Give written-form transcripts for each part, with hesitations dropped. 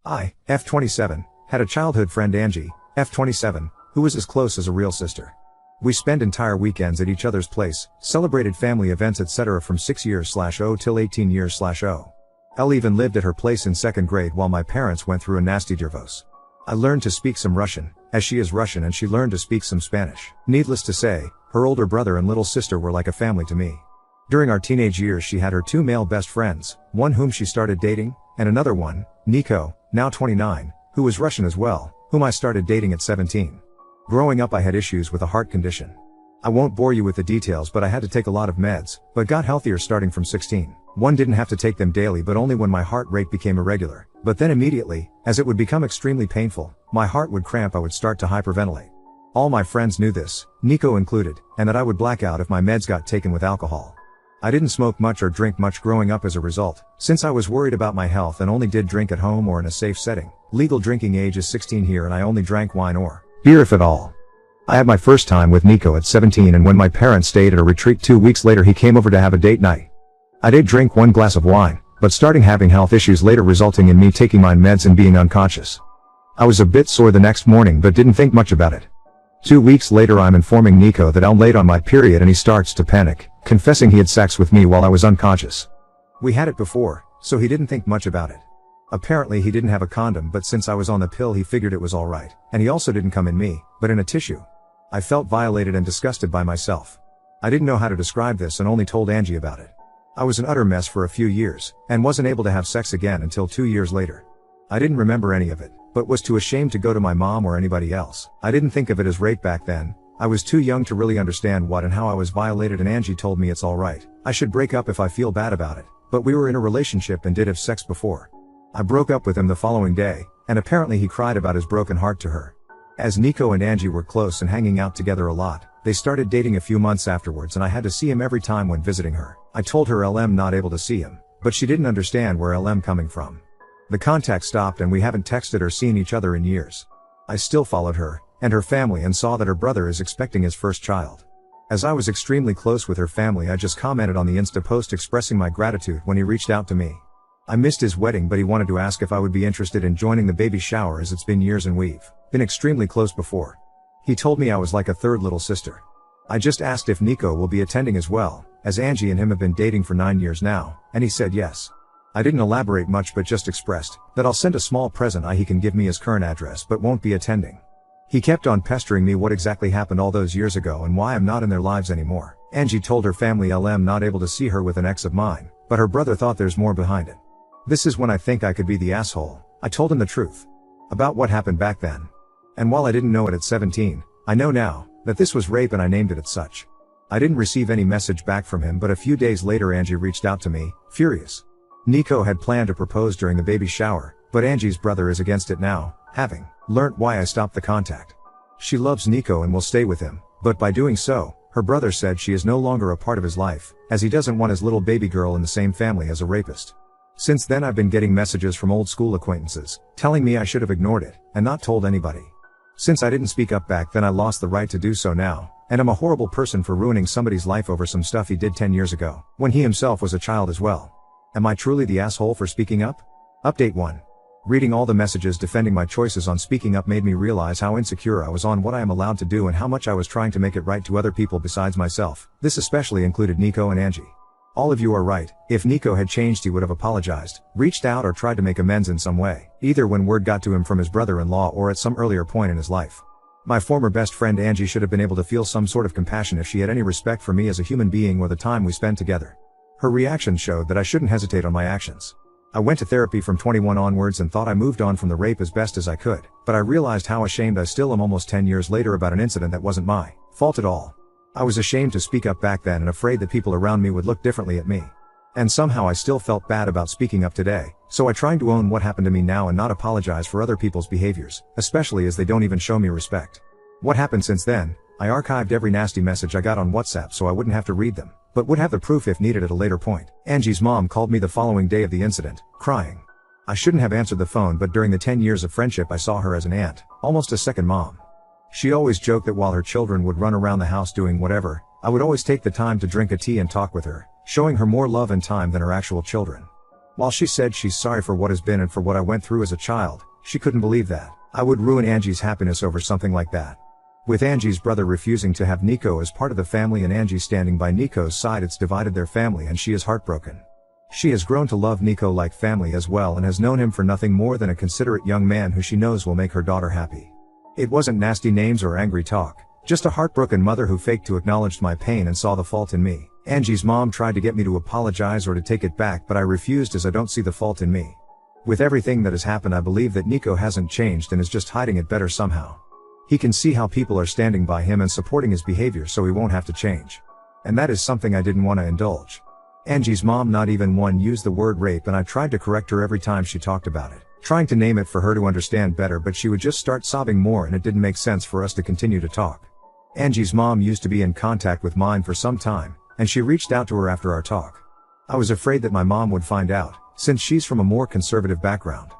I, F27, had a childhood friend Angie, F27, who was as close as a real sister. We spent entire weekends at each other's place, celebrated family events etc. from 6 years/0 till 18 years/0. Elle even lived at her place in 2nd grade while my parents went through a nasty divorce. I learned to speak some Russian, as she is Russian, and she learned to speak some Spanish. Needless to say, her older brother and little sister were like a family to me. During our teenage years she had her 2 male best friends, one whom she started dating, and another one, Nico, now 29, who was Russian as well, whom I started dating at 17. Growing up I had issues with a heart condition. I won't bore you with the details, but I had to take a lot of meds, but got healthier starting from 16. One didn't have to take them daily but only when my heart rate became irregular, but then immediately, as it would become extremely painful, my heart would cramp, I would start to hyperventilate. All my friends knew this, Nico included, and that I would black out if my meds got taken with alcohol. I didn't smoke much or drink much growing up as a result, since I was worried about my health and only did drink at home or in a safe setting. Legal drinking age is 16 here and I only drank wine or beer if at all. I had my first time with Nico at 17, and when my parents stayed at a retreat 2 weeks later he came over to have a date night. I did drink 1 glass of wine, but starting having health issues later resulting in me taking my meds and being unconscious. I was a bit sore the next morning but didn't think much about it. 2 weeks later I'm informing Nico that I'm late on my period and he starts to panic, confessing he had sex with me while I was unconscious. We had it before, so he didn't think much about it. Apparently he didn't have a condom, but since I was on the pill he figured it was alright, and he also didn't come in me, but in a tissue. I felt violated and disgusted by myself. I didn't know how to describe this and only told Angie about it. I was an utter mess for a few years, and wasn't able to have sex again until 2 years later. I didn't remember any of it, but was too ashamed to go to my mom or anybody else. I didn't think of it as rape back then. I was too young to really understand what and how I was violated, and Angie told me it's alright, I should break up if I feel bad about it, but we were in a relationship and did have sex before. I broke up with him the following day, and apparently he cried about his broken heart to her. As Nico and Angie were close and hanging out together a lot, they started dating a few months afterwards and I had to see him every time when visiting her. I told her LM not able to see him, but she didn't understand where LM coming from. The contact stopped and we haven't texted or seen each other in years. I still followed her and her family and saw that her brother is expecting his first child. As I was extremely close with her family, I just commented on the Insta post expressing my gratitude when he reached out to me. I missed his wedding, but he wanted to ask if I would be interested in joining the baby shower as it's been years and we've been extremely close before. He told me I was like a third little sister. I just asked if Nico will be attending as well, as Angie and him have been dating for 9 years now, and he said yes. I didn't elaborate much but just expressed that I'll send a small present he can give me his current address but won't be attending. He kept on pestering me what exactly happened all those years ago and why I'm not in their lives anymore. Angie told her family LM not able to see her with an ex of mine, but her brother thought there's more behind it. This is when I think I could be the asshole. I told him the truth about what happened back then. And while I didn't know it at 17, I know now that this was rape and I named it as such. I didn't receive any message back from him, but a few days later Angie reached out to me, furious. Nico had planned to propose during the baby shower, but Angie's brother is against it now, having learnt why I stopped the contact. She loves Nico and will stay with him, but by doing so, her brother said she is no longer a part of his life, as he doesn't want his little baby girl in the same family as a rapist. Since then I've been getting messages from old school acquaintances, telling me I should have ignored it, and not told anybody. Since I didn't speak up back then I lost the right to do so now, and I'm a horrible person for ruining somebody's life over some stuff he did 10 years ago, when he himself was a child as well. Am I truly the asshole for speaking up? Update 1. Reading all the messages defending my choices on speaking up made me realize how insecure I was on what I am allowed to do and how much I was trying to make it right to other people besides myself. This especially included Nico and Angie. All of you are right. If Nico had changed he would have apologized, reached out or tried to make amends in some way, either when word got to him from his brother-in-law or at some earlier point in his life. My former best friend Angie should have been able to feel some sort of compassion if she had any respect for me as a human being or the time we spent together. Her reaction showed that I shouldn't hesitate on my actions. I went to therapy from 21 onwards and thought I moved on from the rape as best as I could, but I realized how ashamed I still am almost 10 years later about an incident that wasn't my fault at all. I was ashamed to speak up back then and afraid that people around me would look differently at me. And somehow I still felt bad about speaking up today, so I tried to own what happened to me now and not apologize for other people's behaviors, especially as they don't even show me respect. What happened since then? I archived every nasty message I got on WhatsApp so I wouldn't have to read them, but would have the proof if needed at a later point. Angie's mom called me the following day of the incident, crying. I shouldn't have answered the phone, but during the 10 years of friendship I saw her as an aunt, almost a second mom. She always joked that while her children would run around the house doing whatever, I would always take the time to drink a tea and talk with her, showing her more love and time than her actual children. While she said she's sorry for what has been and for what I went through as a child, she couldn't believe that I would ruin Angie's happiness over something like that. With Angie's brother refusing to have Nico as part of the family and Angie standing by Nico's side, it's divided their family and she is heartbroken. She has grown to love Nico like family as well and has known him for nothing more than a considerate young man who she knows will make her daughter happy. It wasn't nasty names or angry talk, just a heartbroken mother who faked to acknowledge my pain and saw the fault in me. Angie's mom tried to get me to apologize or to take it back, but I refused as I don't see the fault in me. With everything that has happened, I believe that Nico hasn't changed and is just hiding it better somehow. He can see how people are standing by him and supporting his behavior, so he won't have to change. And that is something I didn't want to indulge. Angie's mom not even one used the word rape, and I tried to correct her every time she talked about it, trying to name it for her to understand better, but she would just start sobbing more and it didn't make sense for us to continue to talk. Angie's mom used to be in contact with mine for some time, and she reached out to her after our talk. I was afraid that my mom would find out, since she's from a more conservative background.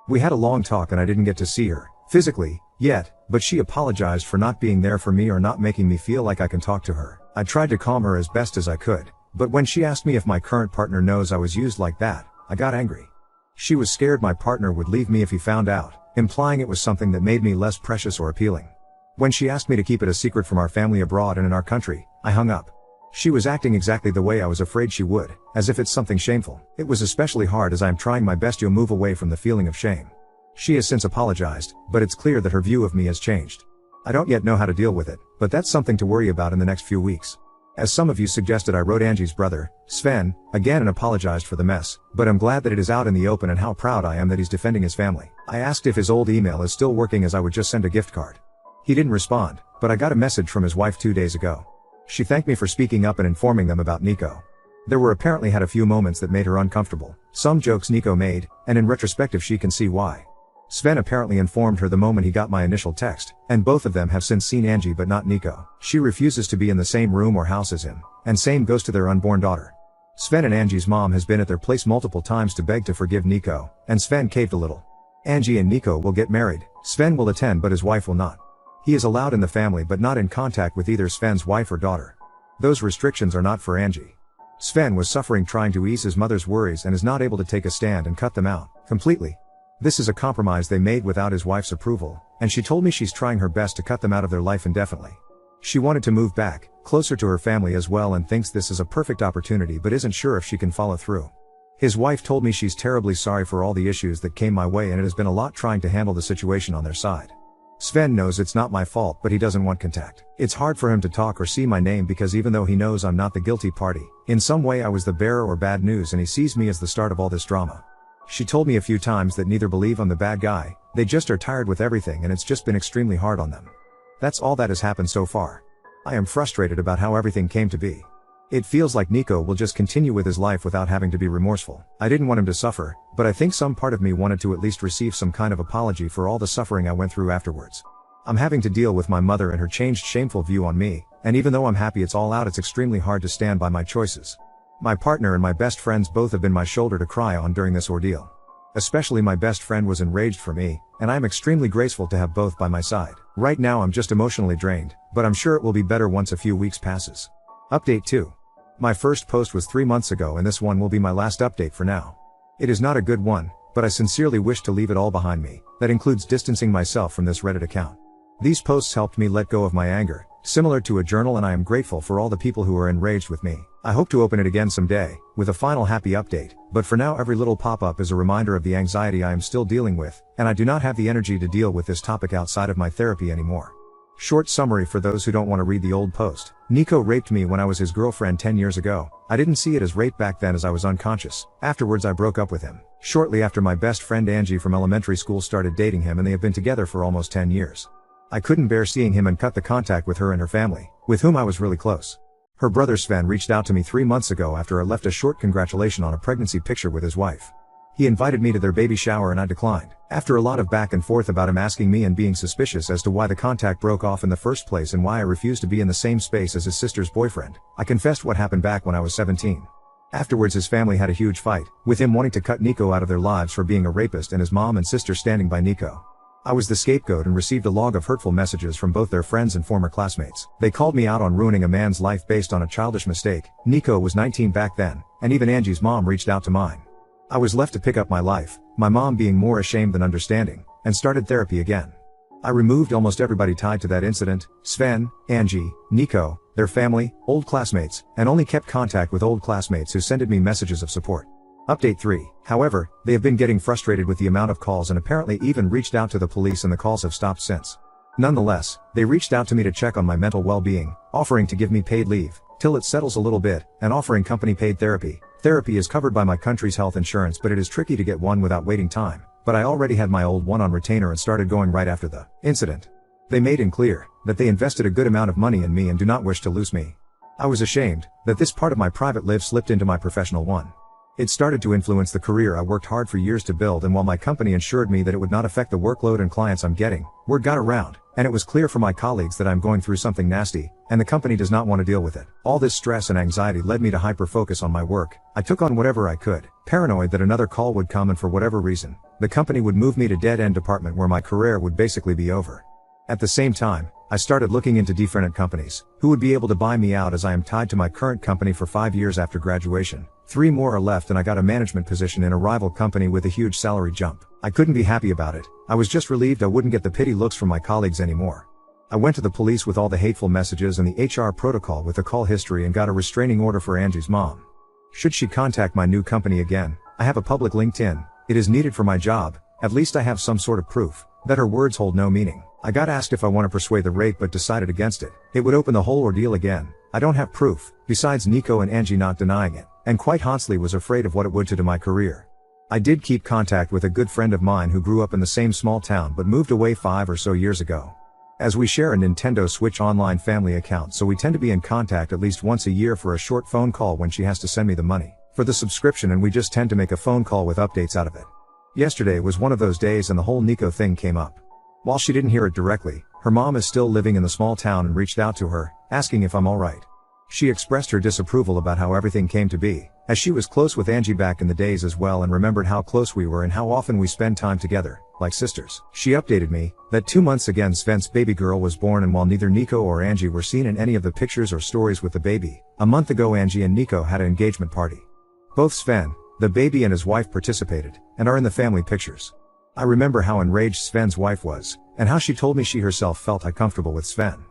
We had a long talk and I didn't get to see her, physically, yet, but she apologized for not being there for me or not making me feel like I can talk to her. I tried to calm her as best as I could, but when she asked me if my current partner knows I was used like that, I got angry. She was scared my partner would leave me if he found out, implying it was something that made me less precious or appealing. When she asked me to keep it a secret from our family abroad and in our country, I hung up. She was acting exactly the way I was afraid she would, as if it's something shameful. It was especially hard as I am trying my best to move away from the feeling of shame. She has since apologized, but it's clear that her view of me has changed. I don't yet know how to deal with it, but that's something to worry about in the next few weeks. As some of you suggested, I wrote Angie's brother, Sven, again and apologized for the mess, but I'm glad that it is out in the open and how proud I am that he's defending his family. I asked if his old email is still working as I would just send a gift card. He didn't respond, but I got a message from his wife 2 days ago. She thanked me for speaking up and informing them about Nico. There were apparently had a few moments that made her uncomfortable, some jokes Nico made, and in retrospective she can see why. Sven apparently informed her the moment he got my initial text, and both of them have since seen Angie but not Nico. She refuses to be in the same room or house as him, and same goes to their unborn daughter. Sven and Angie's mom has been at their place multiple times to beg to forgive Nico, and Sven caved a little. Angie and Nico will get married, Sven will attend but his wife will not. He is allowed in the family but not in contact with either Sven's wife or daughter. Those restrictions are not for Angie. Sven was suffering trying to ease his mother's worries and is not able to take a stand and cut them out completely. This is a compromise they made without his wife's approval, and she told me she's trying her best to cut them out of their life indefinitely. She wanted to move back, closer to her family as well, and thinks this is a perfect opportunity but isn't sure if she can follow through. His wife told me she's terribly sorry for all the issues that came my way and it has been a lot trying to handle the situation on their side. Sven knows it's not my fault but he doesn't want contact. It's hard for him to talk or see my name because even though he knows I'm not the guilty party, in some way I was the bearer or bad news and he sees me as the start of all this drama. She told me a few times that neither believe I'm the bad guy, they just are tired with everything and it's just been extremely hard on them. That's all that has happened so far. I am frustrated about how everything came to be. It feels like Nico will just continue with his life without having to be remorseful. I didn't want him to suffer, but I think some part of me wanted to at least receive some kind of apology for all the suffering I went through afterwards. I'm having to deal with my mother and her changed shameful view on me, and even though I'm happy it's all out, it's extremely hard to stand by my choices. My partner and my best friends both have been my shoulder to cry on during this ordeal. Especially my best friend was enraged for me, and I am extremely grateful to have both by my side. Right now I'm just emotionally drained, but I'm sure it will be better once a few weeks passes. Update 2. My first post was 3 months ago and this one will be my last update for now. It is not a good one, but I sincerely wish to leave it all behind me. That includes distancing myself from this Reddit account. These posts helped me let go of my anger, similar to a journal, and I am grateful for all the people who are enraged with me. I hope to open it again someday, with a final happy update, but for now every little pop-up is a reminder of the anxiety I am still dealing with, and I do not have the energy to deal with this topic outside of my therapy anymore. Short summary for those who don't want to read the old post. Nico raped me when I was his girlfriend 10 years ago. I didn't see it as rape back then as I was unconscious. Afterwards I broke up with him. Shortly after, my best friend Angie from elementary school started dating him and they have been together for almost 10 years. I couldn't bear seeing him and cut the contact with her and her family, with whom I was really close. Her brother Sven reached out to me 3 months ago after I left a short congratulation on a pregnancy picture with his wife. He invited me to their baby shower and I declined. After a lot of back and forth about him asking me and being suspicious as to why the contact broke off in the first place and why I refused to be in the same space as his sister's boyfriend, I confessed what happened back when I was 17. Afterwards his family had a huge fight, with him wanting to cut Nico out of their lives for being a rapist and his mom and sister standing by Nico. I was the scapegoat and received a log of hurtful messages from both their friends and former classmates. They called me out on ruining a man's life based on a childish mistake. Nico was 19 back then, and even Angie's mom reached out to mine. I was left to pick up my life, my mom being more ashamed than understanding, and started therapy again. I removed almost everybody tied to that incident, Sven, Angie, Nico, their family, old classmates, and only kept contact with old classmates who sended me messages of support. Update 3. However, they have been getting frustrated with the amount of calls and apparently even reached out to the police, and the calls have stopped since. Nonetheless, they reached out to me to check on my mental well-being, offering to give me paid leave, till it settles a little bit, and offering company paid therapy. Therapy is covered by my country's health insurance, but it is tricky to get one without waiting time, but I already had my old one on retainer and started going right after the incident. They made it clear that they invested a good amount of money in me and do not wish to lose me. I was ashamed that this part of my private life slipped into my professional one. It started to influence the career I worked hard for years to build, and while my company assured me that it would not affect the workload and clients I'm getting, word got around, and it was clear for my colleagues that I'm going through something nasty, and the company does not want to deal with it. All this stress and anxiety led me to hyper-focus on my work. I took on whatever I could, paranoid that another call would come and for whatever reason, the company would move me to dead-end department where my career would basically be over. At the same time, I started looking into different companies who would be able to buy me out, as I am tied to my current company for 5 years after graduation. 3 more are left, and I got a management position in a rival company with a huge salary jump. I couldn't be happy about it. I was just relieved I wouldn't get the pity looks from my colleagues anymore. I went to the police with all the hateful messages and the HR protocol with the call history, and got a restraining order for Angie's mom. Should she contact my new company again, I have a public LinkedIn. It is needed for my job. At least I have some sort of proof that her words hold no meaning. I got asked if I want to persuade the rape, but decided against it. It would open the whole ordeal again. I don't have proof, besides Nico and Angie not denying it, and quite honestly was afraid of what it would do to my career. I did keep contact with a good friend of mine who grew up in the same small town but moved away 5 or so years ago. As we share a Nintendo Switch online family account, so we tend to be in contact at least once a year for a short phone call when she has to send me the money for the subscription, and we just tend to make a phone call with updates out of it. Yesterday was one of those days, and the whole Nico thing came up. While she didn't hear it directly, her mom is still living in the small town and reached out to her, asking if I'm alright. She expressed her disapproval about how everything came to be, as she was close with Angie back in the days as well, and remembered how close we were and how often we spend time together, like sisters. She updated me that 2 months ago Sven's baby girl was born, and while neither Nico or Angie were seen in any of the pictures or stories with the baby, a month ago Angie and Nico had an engagement party. Both Sven, the baby, and his wife participated, and are in the family pictures. I remember how enraged Sven's wife was, and how she told me she herself felt uncomfortable with Sven.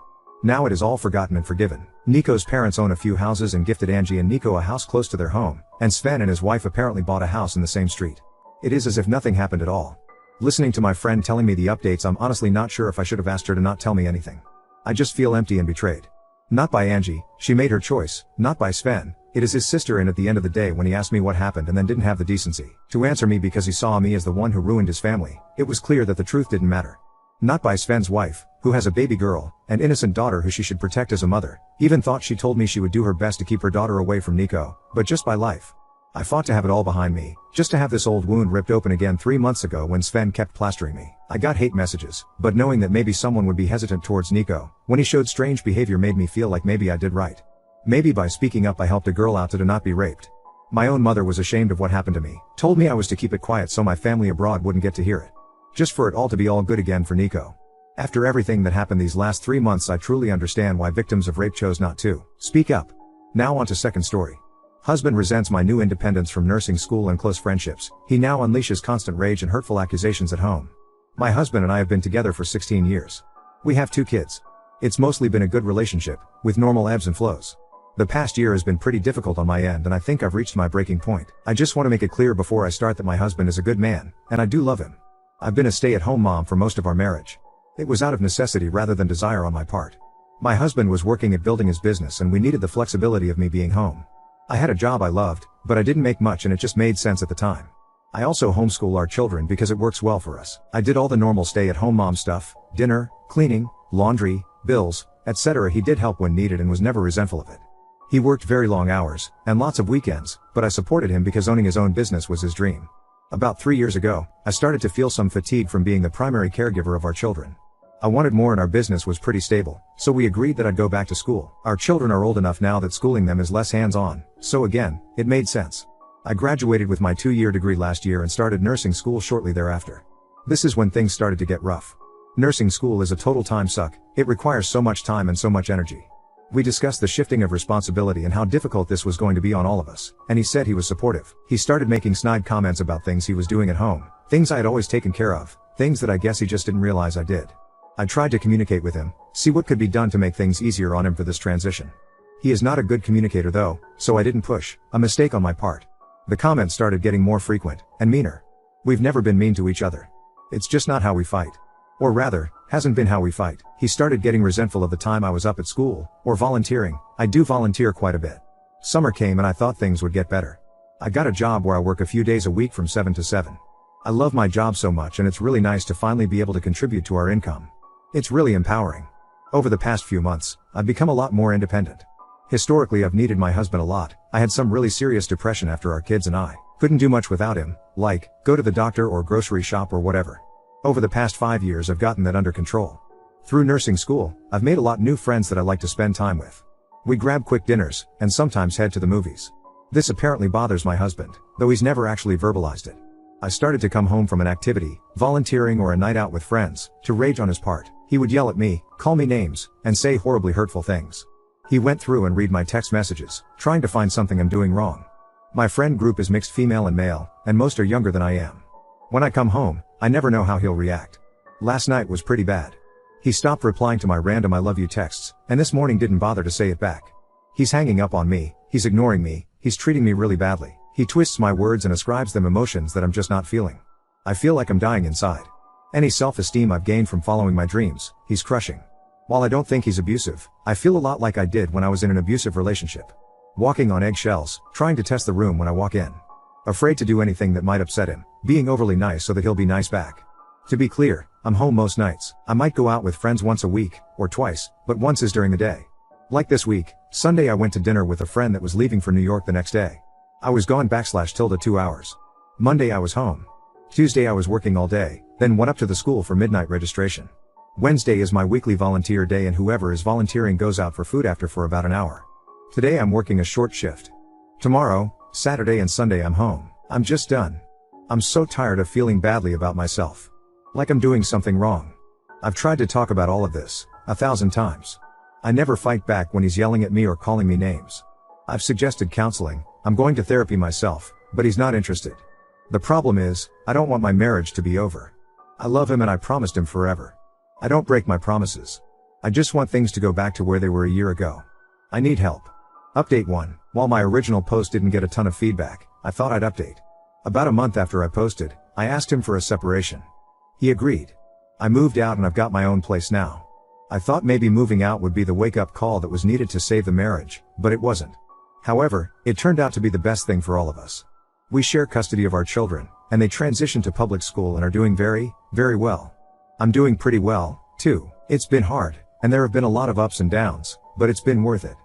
Now it is all forgotten and forgiven. Nico's parents own a few houses and gifted Angie and Nico a house close to their home, and Sven and his wife apparently bought a house in the same street. It is as if nothing happened at all. Listening to my friend telling me the updates, I'm honestly not sure if I should have asked her to not tell me anything. I just feel empty and betrayed. Not by Angie, she made her choice, not by Sven. It is his sister, and at the end of the day, when he asked me what happened and then didn't have the decency to answer me because he saw me as the one who ruined his family, it was clear that the truth didn't matter. Not by Sven's wife, who has a baby girl, an innocent daughter who she should protect as a mother, even thought she told me she would do her best to keep her daughter away from Nico, but just by life. I fought to have it all behind me, just to have this old wound ripped open again 3 months ago when Sven kept plastering me. I got hate messages, but knowing that maybe someone would be hesitant towards Nico when he showed strange behavior made me feel like maybe I did right. Maybe by speaking up I helped a girl out to not be raped. My own mother was ashamed of what happened to me, told me I was to keep it quiet so my family abroad wouldn't get to hear it. Just for it all to be all good again for Nico. After everything that happened these last 3 months, I truly understand why victims of rape chose not to speak up. Now on to second story. Husband resents my new independence from nursing school and close friendships. He now unleashes constant rage and hurtful accusations at home. My husband and I have been together for 16 years. We have 2 kids. It's mostly been a good relationship, with normal ebbs and flows. The past year has been pretty difficult on my end, and I think I've reached my breaking point. I just want to make it clear before I start that my husband is a good man, and I do love him. I've been a stay-at-home mom for most of our marriage. It was out of necessity rather than desire on my part. My husband was working at building his business, and we needed the flexibility of me being home. I had a job I loved, but I didn't make much, and it just made sense at the time. I also homeschool our children because it works well for us. I did all the normal stay-at-home mom stuff, dinner, cleaning, laundry, bills, etc. He did help when needed and was never resentful of it. He worked very long hours, and lots of weekends, but I supported him because owning his own business was his dream. About 3 years ago, I started to feel some fatigue from being the primary caregiver of our children. I wanted more and our business was pretty stable, so we agreed that I'd go back to school. Our children are old enough now that schooling them is less hands-on, so again, it made sense. I graduated with my 2-year degree last year and started nursing school shortly thereafter. This is when things started to get rough. Nursing school is a total time suck. It requires so much time and so much energy. We discussed the shifting of responsibility and how difficult this was going to be on all of us, and he said he was supportive. He started making snide comments about things he was doing at home, things I had always taken care of, things that I guess he just didn't realize I did. I tried to communicate with him, see what could be done to make things easier on him for this transition. He is not a good communicator though, so I didn't push, a mistake on my part. The comments started getting more frequent, and meaner. We've never been mean to each other. It's just not how we fight. Or rather, hasn't been how we fight. He started getting resentful of the time I was up at school, or volunteering. I do volunteer quite a bit. Summer came and I thought things would get better. I got a job where I work a few days a week from 7 to 7. I love my job so much and it's really nice to finally be able to contribute to our income. It's really empowering. Over the past few months, I've become a lot more independent. Historically I've needed my husband a lot. I had some really serious depression after our kids and I couldn't do much without him, like, go to the doctor or grocery shop or whatever. Over the past 5 years I've gotten that under control. Through nursing school, I've made a lot new friends that I like to spend time with. We grab quick dinners, and sometimes head to the movies. This apparently bothers my husband, though he's never actually verbalized it. I started to come home from an activity, volunteering or a night out with friends, to rage on his part. He would yell at me, call me names, and say horribly hurtful things. He went through and read my text messages, trying to find something I'm doing wrong. My friend group is mixed female and male, and most are younger than I am. When I come home, I never know how he'll react. Last night was pretty bad. He stopped replying to my random I love you texts, and this morning didn't bother to say it back. He's hanging up on me, he's ignoring me, he's treating me really badly. He twists my words and ascribes them emotions that I'm just not feeling. I feel like I'm dying inside. Any self-esteem I've gained from following my dreams, he's crushing. While I don't think he's abusive, I feel a lot like I did when I was in an abusive relationship. Walking on eggshells, trying to test the room when I walk in. Afraid to do anything that might upset him, being overly nice so that he'll be nice back. To be clear, I'm home most nights. I might go out with friends once a week, or twice, but once is during the day. Like this week, Sunday I went to dinner with a friend that was leaving for New York the next day. I was gone / 2 hours. Monday I was home. Tuesday I was working all day, then went up to the school for midnight registration. Wednesday is my weekly volunteer day and whoever is volunteering goes out for food after for about an hour. Today I'm working a short shift. Tomorrow, Saturday and Sunday I'm home. I'm just done. I'm so tired of feeling badly about myself. Like I'm doing something wrong. I've tried to talk about all of this 1,000 times. I never fight back when he's yelling at me or calling me names. I've suggested counseling, I'm going to therapy myself, but he's not interested. The problem is, I don't want my marriage to be over. I love him and I promised him forever. I don't break my promises. I just want things to go back to where they were a year ago. I need help. Update 1. While my original post didn't get a ton of feedback, I thought I'd update. About a month after I posted, I asked him for a separation. He agreed. I moved out and I've got my own place now. I thought maybe moving out would be the wake-up call that was needed to save the marriage, but it wasn't. However, it turned out to be the best thing for all of us. We share custody of our children, and they transitioned to public school and are doing very, very well. I'm doing pretty well, too. It's been hard, and there have been a lot of ups and downs, but it's been worth it.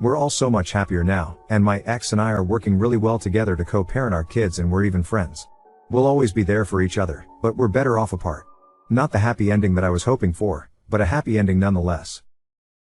We're all so much happier now, and my ex and I are working really well together to co-parent our kids and we're even friends. We'll always be there for each other, but we're better off apart. Not the happy ending that I was hoping for, but a happy ending nonetheless.